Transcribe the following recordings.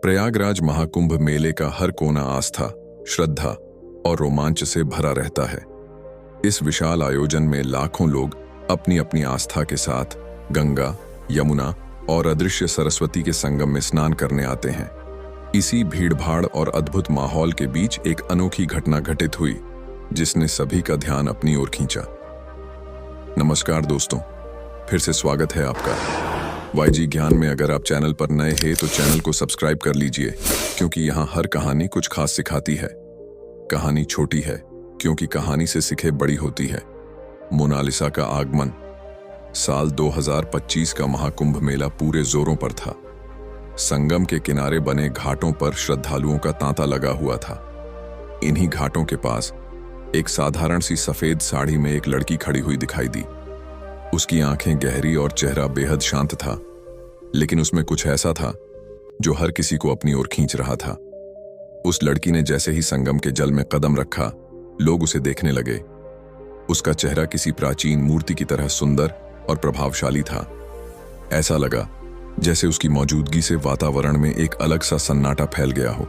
प्रयागराज महाकुंभ मेले का हर कोना आस्था, श्रद्धा और रोमांच से भरा रहता है। इस विशाल आयोजन में लाखों लोग अपनी अपनी आस्था के साथ गंगा, यमुना और अदृश्य सरस्वती के संगम में स्नान करने आते हैं। इसी भीड़भाड़ और अद्भुत माहौल के बीच एक अनोखी घटना घटित हुई, जिसने सभी का ध्यान अपनी ओर खींचा। नमस्कार दोस्तों, फिर से स्वागत है आपका वाईजी ज्ञान में। अगर आप चैनल पर नए हैं तो चैनल को सब्सक्राइब कर लीजिए, क्योंकि यहाँ हर कहानी कुछ खास सिखाती है। कहानी छोटी है क्योंकि कहानी से सीखे बड़ी होती है। मोनालिसा का आगमन। साल 2025 का महाकुंभ मेला पूरे जोरों पर था। संगम के किनारे बने घाटों पर श्रद्धालुओं का तांता लगा हुआ था। इन्हीं घाटों के पास एक साधारण सी सफेद साड़ी में एक लड़की खड़ी हुई दिखाई दी। उसकी आंखें गहरी और चेहरा बेहद शांत था, लेकिन उसमें कुछ ऐसा था जो हर किसी को अपनी ओर खींच रहा था। उस लड़की ने जैसे ही संगम के जल में कदम रखा, लोग उसे देखने लगे। उसका चेहरा किसी प्राचीन मूर्ति की तरह सुंदर और प्रभावशाली था। ऐसा लगा जैसे उसकी मौजूदगी से वातावरण में एक अलग सा सन्नाटा फैल गया हो।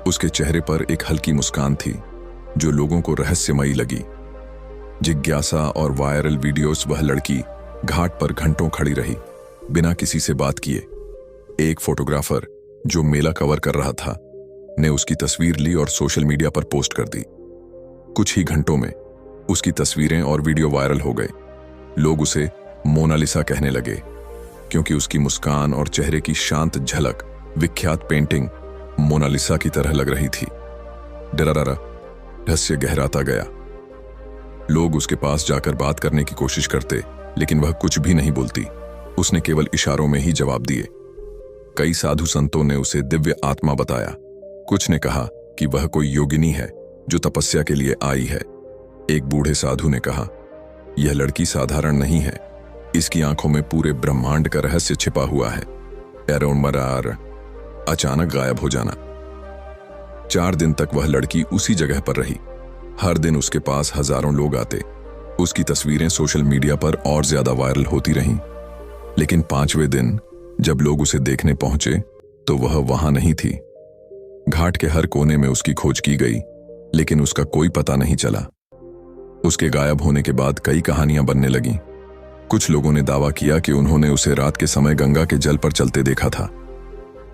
उसके चेहरे पर एक हल्की मुस्कान थी जो लोगों को रहस्यमयी लगी। जिज्ञासा और वायरल वीडियोस। वह लड़की घाट पर घंटों खड़ी रही, बिना किसी से बात किए। एक फोटोग्राफर जो मेला कवर कर रहा था ने उसकी तस्वीर ली और सोशल मीडिया पर पोस्ट कर दी। कुछ ही घंटों में उसकी तस्वीरें और वीडियो वायरल हो गए। लोग उसे मोनालिसा कहने लगे, क्योंकि उसकी मुस्कान और चेहरे की शांत झलक विख्यात पेंटिंग मोनालिसा की तरह लग रही थी। डरारा रहस्य गहराता गया। लोग उसके पास जाकर बात करने की कोशिश करते, लेकिन वह कुछ भी नहीं बोलती। उसने केवल इशारों में ही जवाब दिए। कई साधु संतों ने उसे दिव्य आत्मा बताया। कुछ ने कहा कि वह कोई योगिनी है जो तपस्या के लिए आई है। एक बूढ़े साधु ने कहा, यह लड़की साधारण नहीं है, इसकी आंखों में पूरे ब्रह्मांड का रहस्य छिपा हुआ है। एरोमरार अचानक गायब हो जाना। 4 दिन तक वह लड़की उसी जगह पर रही। हर दिन उसके पास हजारों लोग आते। उसकी तस्वीरें सोशल मीडिया पर और ज्यादा वायरल होती रहीं। लेकिन 5वें दिन जब लोग उसे देखने पहुंचे तो वह वहां नहीं थी। घाट के हर कोने में उसकी खोज की गई, लेकिन उसका कोई पता नहीं चला। उसके गायब होने के बाद कई कहानियां बनने लगीं। कुछ लोगों ने दावा किया कि उन्होंने उसे रात के समय गंगा के जल पर चलते देखा था।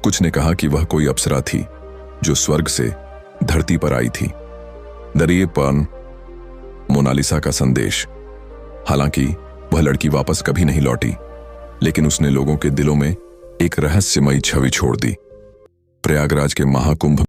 कुछ ने कहा कि वह कोई अप्सरा थी जो स्वर्ग से धरती पर आई थी। दरिए पर मोनालिसा का संदेश। हालांकि वह लड़की वापस कभी नहीं लौटी, लेकिन उसने लोगों के दिलों में एक रहस्यमयी छवि छोड़ दी। प्रयागराज के महाकुंभ